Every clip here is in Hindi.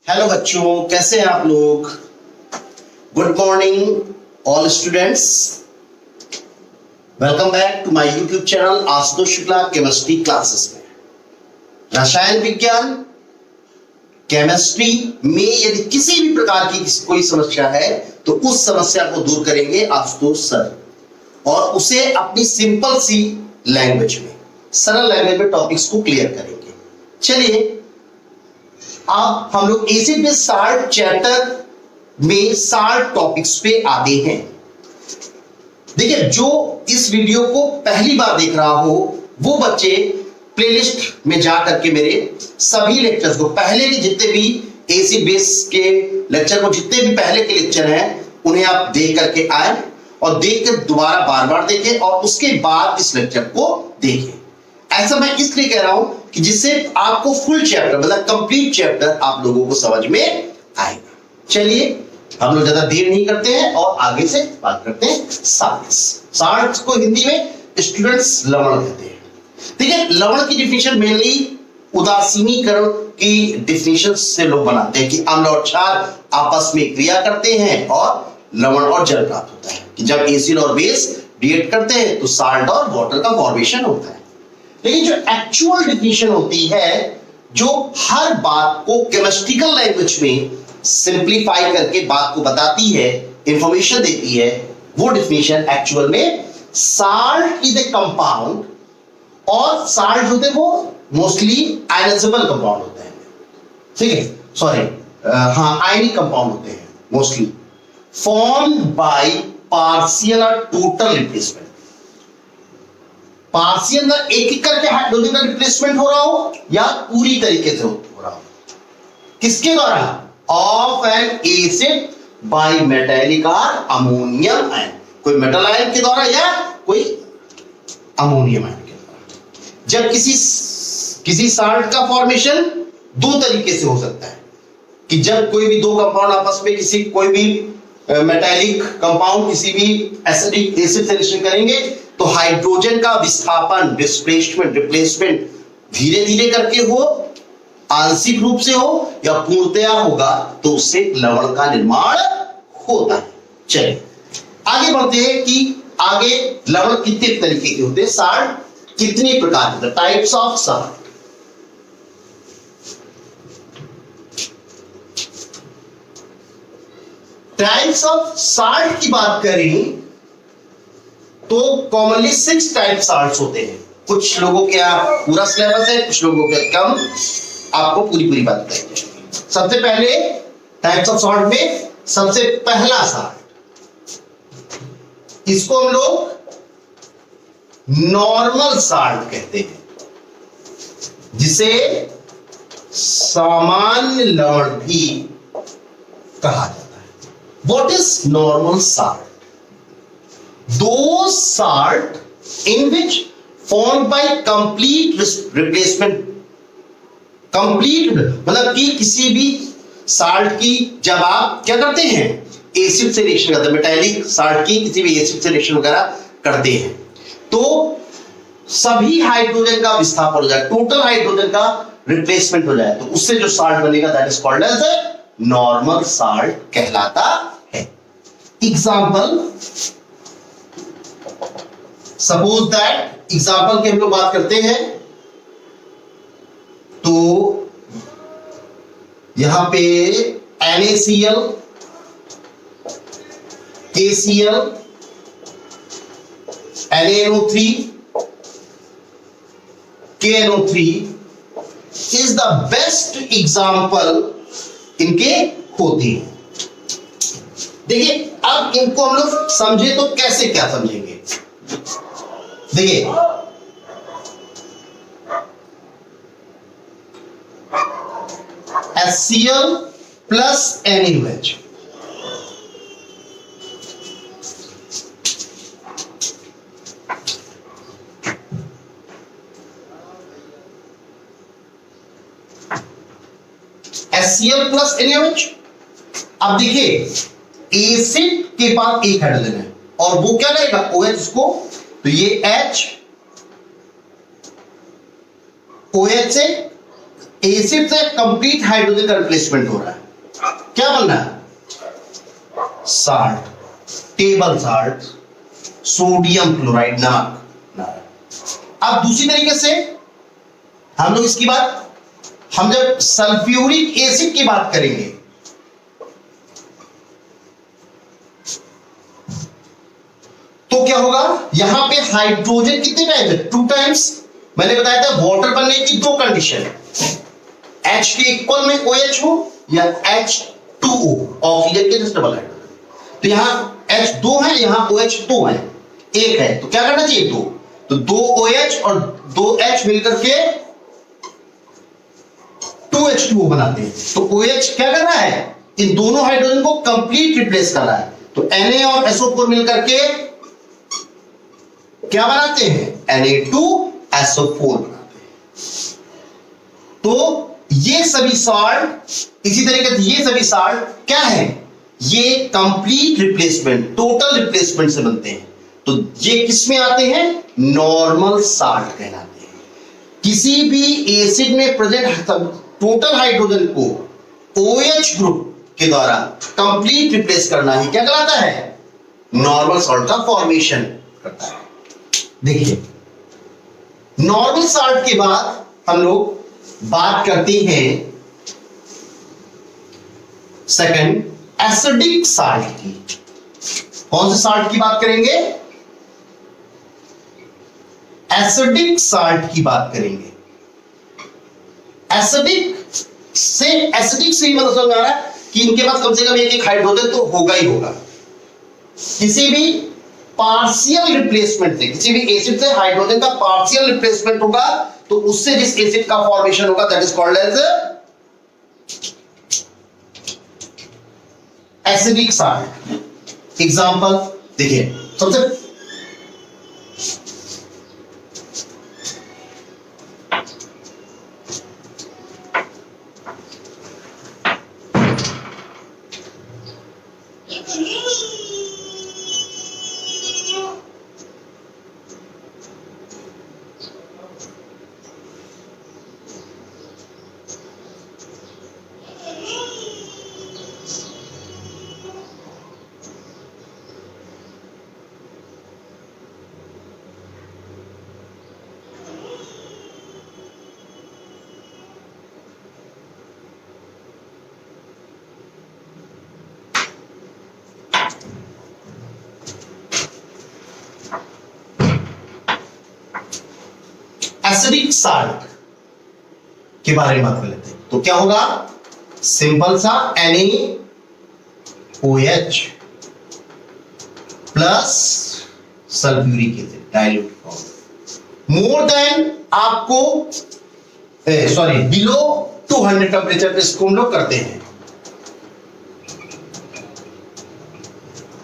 हेलो बच्चों, कैसे हैं आप लोग। Good morning all students. Welcome back to my YouTube channel Ashutosh Shukla chemistry classes में। रसायन विज्ञान केमिस्ट्री में यदि किसी भी प्रकार की कोई समस्या है तो उस समस्या को दूर करेंगे आशुतोष सर, और उसे अपनी सिंपल सी लैंग्वेज में, सरल लैंग्वेज में टॉपिक्स को क्लियर करेंगे। चलिए अब हम लोग एसिड बेस साल्ट चैप्टर में साल्ट टॉपिक्स पे आते हैं। देखिए, जो इस वीडियो को पहली बार देख रहा हो वो बच्चे प्लेलिस्ट में जा करके मेरे सभी लेक्चर्स को, पहले के जितने भी एसिड बेस के लेक्चर को, जितने भी पहले के लेक्चर हैं उन्हें आप देख करके आए और देख कर दोबारा बार बार देखें और उसके बाद इस लेक्चर को देखें। ऐसा मैं इसलिए कह रहा हूं कि जिससे आपको फुल चैप्टर, मतलब कंप्लीट चैप्टर आप लोगों को समझ में आएगा। चलिए हम लोग ज्यादा देर नहीं करते हैं और आगे से बात करते हैं साल्ट्स। साल्ट्स को हिंदी में स्टूडेंट्स लवण कहते हैं। ठीक है, लवण की डिफिनेशन मेनली उदासीनीकरण की डिफिनेशन से लोग बनाते हैं कि अम्ल और क्षार आपस में क्रिया करते हैं और लवण और जल प्राप्त होता है। कि जब एसिड और बेस रिएक्ट करते हैं तो साल्ट और वाटर का फॉर्मेशन होता है। लेकिन जो एक्चुअल डिफिनेशन होती है, जो हर बात को केमिस्ट्रिकल लैंग्वेज में सिंप्लीफाई करके बात को बताती है, इंफॉर्मेशन देती है, वो डिफिनेशन एक्चुअल में साल्ट इज ए कंपाउंड, और साल्ट होते हैं वो मोस्टली आयनाइजेबल कंपाउंड होते हैं। ठीक है, सॉरी, आयनिक कंपाउंड होते हैं मोस्टली, फॉर्म्ड बाय पार्शियल और टोटल रिप्लेसमेंट। पार्शियल ना एक एक करके हाइड्रोजन का रिप्लेसमेंट हो रहा हो या पूरी तरीके से हो रहा हो, किसके द्वारा? Of N acid by metallic और अमोनियम आयन, कोई मेटल आयन के द्वारा या कोई अमोनियम आयन के द्वारा। जब किसी साल्ट का फॉर्मेशन दो तरीके से हो सकता है कि जब कोई भी दो कंपाउंड आपस में कोई भी मेटालिक कंपाउंड किसी भी एसिडिक एसिड से रिएक्शन करेंगे तो हाइड्रोजन का विस्थापन, डिस्प्लेसमेंट, रिप्लेसमेंट धीरे धीरे करके हो, आंशिक रूप से हो या पूर्णतया होगा, तो उससे लवण का निर्माण होता है। चलिए आगे बढ़ते हैं कि आगे लवण कितने तरीके के होते हैं, साल्ट कितने प्रकार के होते हैं, types of salt. Types of salt की बात करें तो कॉमनली 6 टाइप साल्ट्स होते हैं। कुछ लोगों के यहाँ पूरा सिलेबस है, कुछ लोगों के कम, आपको पूरी बात बताएंगे। सबसे पहले टाइप्स ऑफ साल्ट में सबसे पहला साल्ट, इसको हम लोग नॉर्मल साल्ट कहते हैं, जिसे सामान्य लवण भी कहा जाता है। What is normal salt? Those salt in which formed by complete replacement, complete मतलब कि किसी भी साल्ट की जब आप क्या करते हैं, एसिड से रिएक्शन करते हैं, मेटालिक साल्ट की किसी भी एसिड से रिएक्शन वगैरह करते हैं तो सभी हाइड्रोजन का विस्थापन हो जाए, टोटल हाइड्रोजन का रिप्लेसमेंट हो जाए, तो उससे जो साल्ट बनेगा that is called as normal salt कहलाता है। एग्जाम्पल, सपोज दैट, एग्जाम्पल की हम लोग बात करते हैं तो यहां पे NaCl, KCl, NaNO3, KNO3 is the best example इनके होती है। देखिए अब इनको हम लोग समझे तो कैसे, क्या समझेंगे, देखिए HCl plus NaOH, HCl plus NaOH। अब देखिए एसिड के पास एक हाइड्रोजन है और वो क्या रहेगा, OH इसको, तो ये H OH से एसिड से कंप्लीट हाइड्रोजन का रिप्लेसमेंट हो रहा है, क्या बन रहा है? Salt, table salt, sodium chloride, नमक। अब दूसरी तरीके से हम लोग इसकी बात, हम जब सल्फ्यूरिक एसिड की बात करेंगे तो क्या होगा? यहां पे हाइड्रोजन कितने टाइम्स है? 2 टाइम्स। मैंने बताया था वाटर बनने की 2 कंडीशन, H के इक्वल में OH हो या H2O, ऑक्सीजन के जस्ट डबल हाइड्रोजन। तो यहां H 2 है, यहां OH 2 है, 1 है, तो क्या करना चाहिए? 2। तो 2 OH और 2 H मिलकर के 2H2O बनाते हैं। तो OH क्या कर रहा है? इन दोनों हाइड्रोजन को कंप्लीट रिप्लेस कर रहा है। तो Na और SO4 मिलकर के क्या बनाते हैं? Na2SO4 बनाते हैं। तो ये सभी सॉल्ट, इसी तरीके से ये सभी सॉल्ट क्या है? ये कंप्लीट रिप्लेसमेंट, टोटल रिप्लेसमेंट से बनते हैं। तो ये किस में आते हैं? नॉर्मल सॉल्ट कहलाते हैं। किसी भी एसिड में प्रेजेंट टोटल हाइड्रोजन को OH ग्रुप के द्वारा कंप्लीट रिप्लेस करना ही क्या कहलाता है? नॉर्मल सॉल्ट का फॉर्मेशन करता है। देखिए, नॉर्मल सॉल्ट के बाद हम लोग बात करते हैं सेकंड, एसिडिक सॉल्ट की। कौन से सॉल्ट की बात करेंगे? एसिडिक सॉल्ट की बात करेंगे। एसिडिक से ही मतलब समझ आ रहा है कि इनके पास कम से कम एक हाइड्रोजन तो होगा ही होगा। किसी भी पार्शियल रिप्लेसमेंट से, किसी भी एसिड से हाइड्रोजन का पार्शियल रिप्लेसमेंट होगा तो उससे जिस एसिड का फॉर्मेशन होगा that is called as acidic salt. Example देखिए, सबसे एसिडिक सॉल्ट के बारे में बात कर लेते हैं। तो क्या होगा? सिंपल सा NaOH plus sulphuric acid dilute form, more than आपको बिलो 200 टेंपरेचर पे इसको हम लोग करते हैं।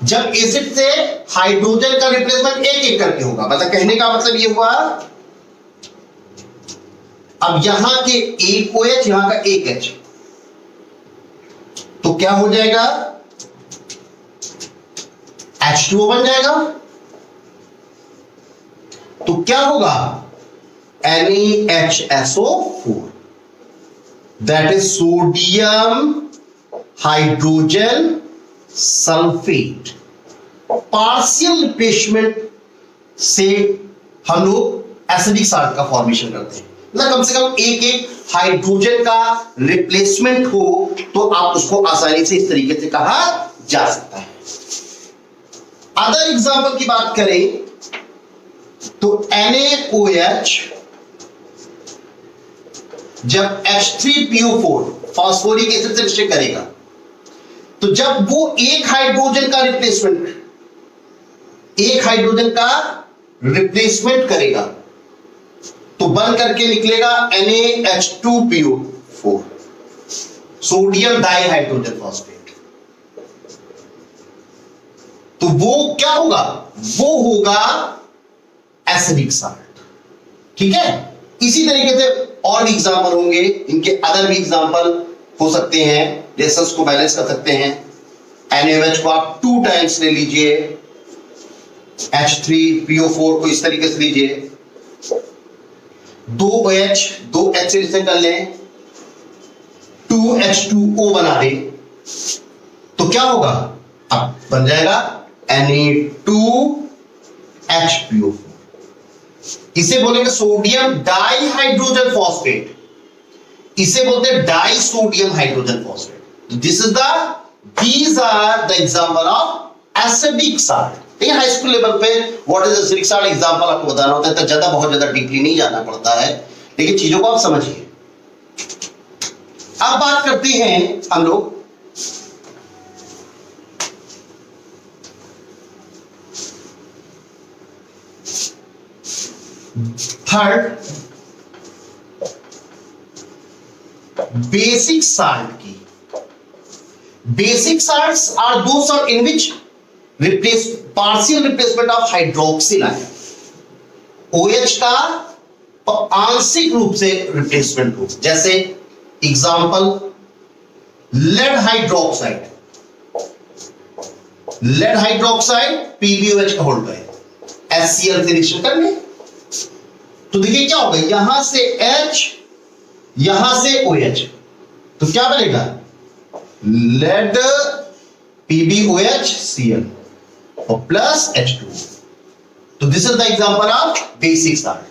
जब एसिड से हाइड्रोजन का रिप्लेसमेंट एक एक करके होगा, मतलब कहने का मतलब ये हुआ, अब यहां के एक OH, यहां का एक H, तो क्या हो जाएगा? H2O बन जाएगा। तो क्या होगा? NaHSO4, that is sodium hydrogen sulphate. Partial replacement से हम लोग एसिडिक सॉल्ट का फॉर्मेशन करते हैं। मतलब कम से कम एक एक हाइड्रोजन का रिप्लेसमेंट हो तो आप उसको आसानी से इस तरीके से कहा जा सकता है। अदर एग्जांपल की बात करें तो NaOH जब H3PO4 फास्फोरिक एसिड से रिएक्ट करेगा तो जब वो एक हाइड्रोजन का रिप्लेसमेट करेगा तो बन करके निकलेगा NaH2PO4, सोडियम डाइहाइड्रोजन फॉस्फेट। तो वो क्या होगा? वो होगा एसिडिक सॉल्ट। ठीक है, इसी तरीके से और भी एग्जांपल होंगे, इनके अदर भी एग्जांपल हो सकते हैं, रेशंस को बैलेंस कर सकते हैं। NaOH को आप 2 टाइम्स ले लीजिए, H3PO4 को इस तरीके से लीजिए, 2 OH 2 H से रिएक्शन कर लें, 2H2O बना दे तो क्या होगा, अब बन जाएगा Na2HPO। इसे बोलेंगे सोडियम डाइहाइड्रोजन फॉस्फेट, इसे बोलते हैं di sodium hydrogen phosphate. This is the these are the example of acidic salt. ठीक है, हाई स्कूल लेवल पे what is acidic salt example आपको बताना होता है, तो ज्यादा बहुत ज्यादा डीपली नहीं जाना पड़ता है, लेकिन चीजों को आप समझिए। अब बात करते हैं हम लोग थर्ड बेसिक साल्ट की। Basic salts are those salt in which partial replacement of hydroxyl ion, OH का आंशिक रूप से रिप्लेसमेंट हो, जैसे example lead hydroxide, lead hydroxide PbOH का होल्ड है, HCl से रिएक्शन करने, तो देखिए क्या होगा, यहां से H यहां से OH, तो क्या बनेगा लेड PbOHCl और प्लस H2। तो this is the example of basic salt.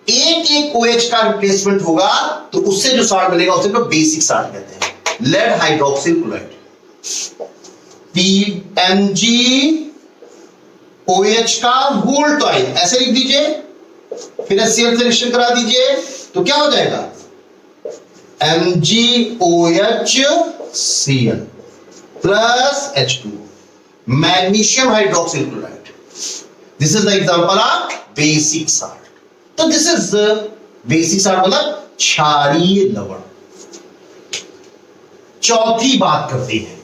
एक एक OH का रिप्लेसमेंट होगा तो उससे जो साल्ट बनेगा उसे लोग बेसिक साल्ट कहते हैं। लेड हाइड्रोक्सिल क्लोराइड PMgOH का होल टॉइल ऐसे लिख दीजिए, फिर HCl से रिएक्शन करा दीजिए, तो क्या हो जाएगा MgOHCl plus H2 magnesium hydroxyl chloride. This is the example of basic salt. तो दिस इज बेसिक साल्ट मतलब क्षारीय लवण। चौथी बात करते हैं,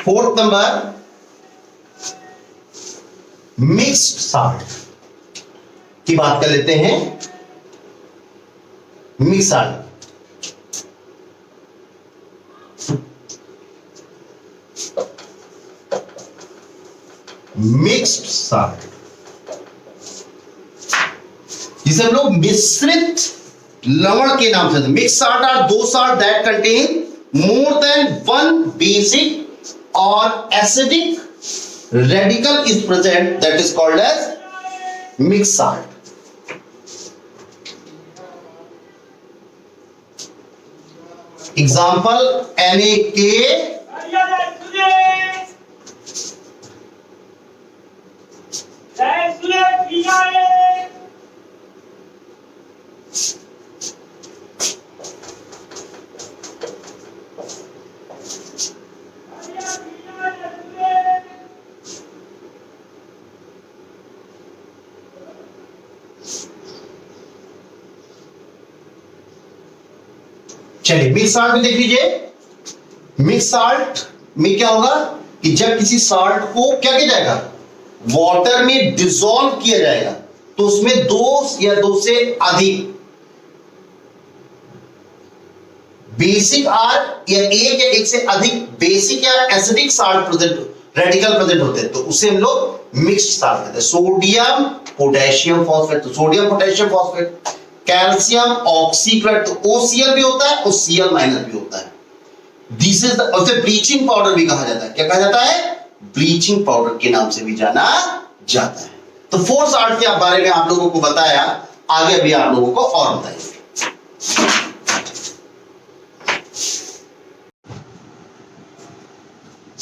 फोर्थ नंबर मिक्स्ड साल्ट की बात कर लेते हैं। मिक्स साल्ट, मिक्स्ड साल्ट जिसे हम लोग मिश्रित लवण के नाम से, मिक्स साल्ट आर दो salt that contain more than one basic और acidic radical is present, that is called as mixed salt. Example NaK, चलिए मिक्स साल्ट में देख लीजिए। मिक्स साल्ट में क्या होगा कि जब किसी साल्ट को क्या किया जाएगा, वाटर में डिसॉल्व किया जाएगा, तो उसमें दो या दो से अधिक बेसिक आर या एक से अधिक बेसिक या acidic salt present, radical present होते हैं, तो उसे हम लोग मिक्स्ड साल्ट कहते हैं। सोडियम पोटेशियम फॉस्फेट, तो sodium potassium phosphate, calcium oxychloride, तो OCl भी होता है और Cl माइनस भी होता है। दिस इज उसे ब्लीचिंग पाउडर भी कहा जाता है। क्या कहा जाता है, ब्लीचिंग पाउडर के नाम से भी जाना जाता है। तो फोर साल्ट के बारे में आप लोगों को बताया, आगे भी आप लोगों को और बताएंगे।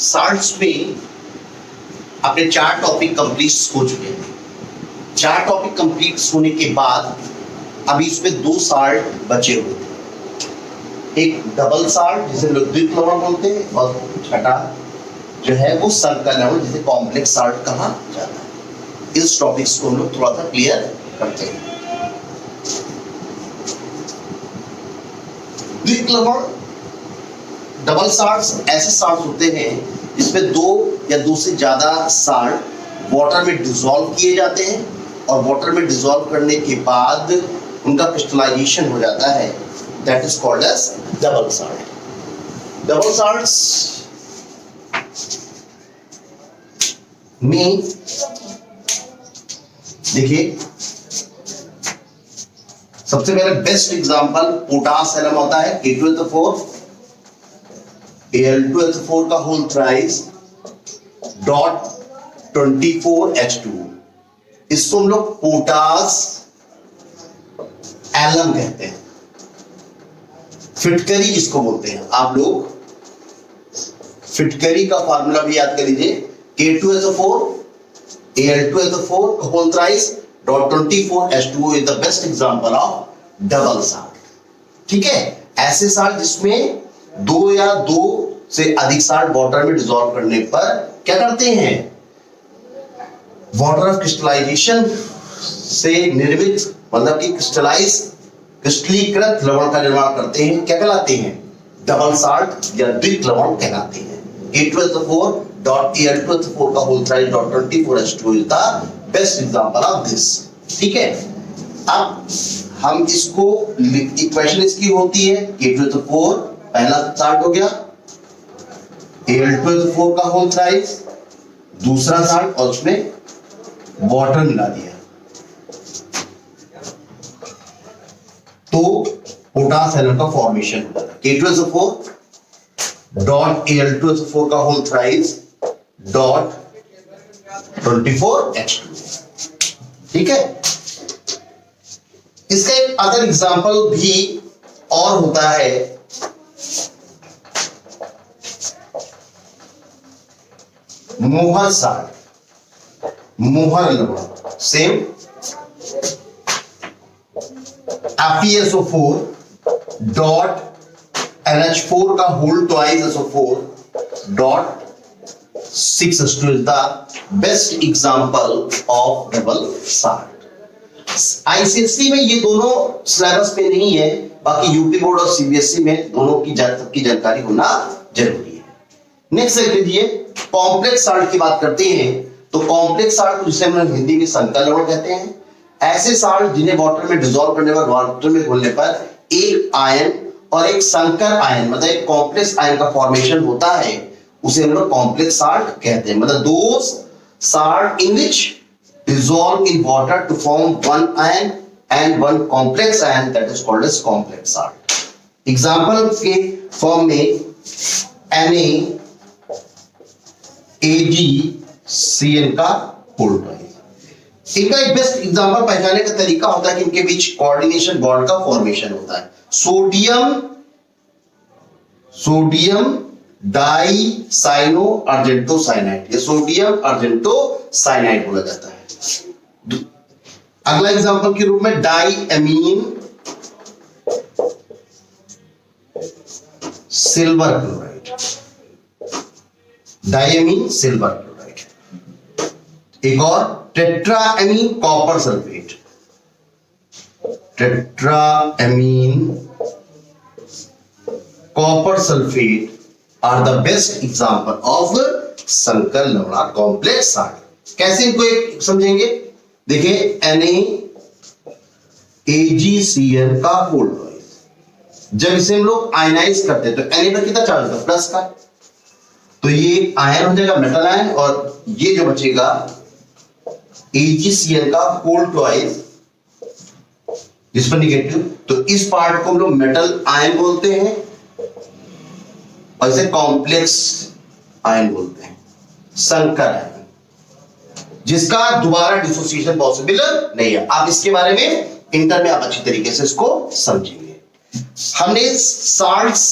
साल्ट्स में अपने 4 टॉपिक कंप्लीट हो चुके हैं। 4 टॉपिक कंप्लीट होने के बाद अभी इसमें 2 साल्ट बचे हुए थे, एक डबल साल्ट जिसे द्वितीय लवण बोलते हैं, और छठा जो है वो संकर लवण जिसे कॉम्प्लेक्स साल्ट कहा जाता है। इस टॉपिक्स को हम लोग थोड़ा सा क्लियर करते हैं। द्वितीय लवण डबल साल्ट ऐसे साल्ट होते हैं जिसमें 2 या 2 से ज्यादा साल्ट वाटर में डिसॉल्व किए जाते हैं, और वाटर में डिसॉल्व करने के बाद उनका क्रिस्टलाइजेशन हो जाता है, that is called as double salt. Double salts में देखिए सबसे पहले बेस्ट एग्जांपल पोटास एलम होता है K2SO4 Al2SO4 का होल थ्राइस डॉट 24H2O। इसको हम लोग पोटास एलम कहते हैं, फिटकरी जिसको बोलते हैं। आप लोग फिटकरी का फार्मूला भी याद कर लीजिए, K2SO4 Al2SO4 का whole thrice dot 24H2O is the best example of double salt. ठीक है, ऐसे साल्ट जिसमें दो या दो से अधिक साल्ट वाटर में डिसॉल्व करने पर क्या करते हैं, वाटर ऑफ क्रिस्टलाइजेशन से निर्मित मतलब कि क्रिस्टलीकृत लवण का निर्माण करते हैं, क्या कहलाते हैं, डबल साल्ट या द्विक लवण कहलाते हैं। K2SO4 डॉट Al2SO4 का whole thrice dot 24H2O is the best example of this. ठीक है, अब हम इसको इक्वेशन इसकी होती है K2SO4 पहला साल्ट हो गया, Al2SO4 का होल थ्राइस दूसरा साल्ट और उसमें वाटर मिला दिया तो पोटास एलम का फॉर्मेशन होता है। K2SO4 डॉट Al2SO4 का होल थ्राइस डॉट 24H2। ठीक है, इसका एक अदर एग्जांपल भी और होता है, मोहर साल्ट, मोहर लवण, सेम FeSO4 डॉट NH4 का whole twice SO4 dot 6H2 is the best example of double salt. ICSE में ये दोनों सिलेबस पे नहीं है, बाकी यूपी बोर्ड और सीबीएसई में दोनों की जानकारी होना जरूरी है। नेक्स्ट देख लीजिए, कॉम्प्लेक्स साल्ट की बात करते हैं तो कॉम्प्लेक्स साल्ट जिसे हम हिंदी में संकर लवण कहते हैं, ऐसे साल्ट जिन्हें वाटर में डिसॉल्व करने पर, वाटर में घुलने पर एक आयन और एक संकर आयन मतलब एक कॉम्प्लेक्स आयन का फॉर्मेशन होता है, उसे हम लोग कॉम्प्लेक्स साल्ट कहते हैं। मतलब those salt in which dissolve in water to form one ion and one complex ion that is called as complex salt। Example के फॉर्म में NaAgCN का होल ट्वाइस। इनका एक बेस्ट एग्जाम्पल पहचानने का तरीका होता है कि इनके बीच कोऑर्डिनेशन बॉन्ड का फॉर्मेशन होता है। सोडियम डाइसाइनो अर्जेंटोसाइनाइड, ये सोडियम अर्जेंटोसाइनाइड बोला जाता है। अगला एग्जांपल के रूप में diammine silver chloride, diammine silver chloride. एक और tetraammine copper sulphate, tetraammine copper sulphate are the best example of संकर लवण कॉम्प्लेक्स साल्ट। कैसे इनको एक समझेंगे, देखिए NaAgCN का होल ट्वाइस, जब इसे हम लोग आयनाइज करते हैं तो Na पर कितना चार्ज होगा, प्लस का, तो ये आयन हो जाएगा मेटल आयन, और ये जो बचेगा AgCN का होल ट्वाइस जिस पर निगेटिव, तो इस पार्ट को हम लोग मेटल आयन बोलते हैं और इसे कॉम्प्लेक्स आयन बोलते हैं, संकर आयन, जिसका दोबारा डिसोसिएशन पॉसिबल नहीं है। आप इसके बारे में इंटर में आप अच्छी तरीके से इसको समझेंगे। हमने साल्ट्स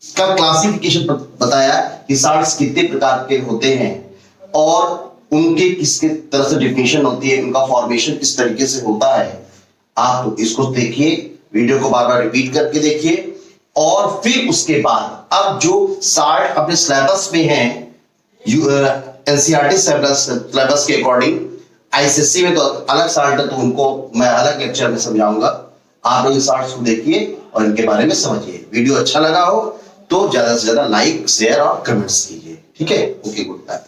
का क्लासिफिकेशन बताया कि साल्ट्स कितने प्रकार के होते हैं और उनके किसके तरह से डिफिनेशन होती है, उनका फॉर्मेशन किस तरीके से होता है। आप इसको देखिए, वीडियो को बार बार रिपीट करके देखिए, और फिर उसके बाद अब जो साल्ट अपने सिलेबस में है, एनसीईआरटी सिलेबस के अकॉर्डिंग, आईसीएसई में तो अलग साल्ट है तो उनको मैं अलग लेक्चर में समझाऊंगा। आप लोग इन साल्ट्स को देखिए और इनके बारे में समझिए। वीडियो अच्छा लगा हो तो ज्यादा से ज्यादा लाइक, शेयर और कमेंट्स कीजिए। ठीक है, ओके, गुड बाय।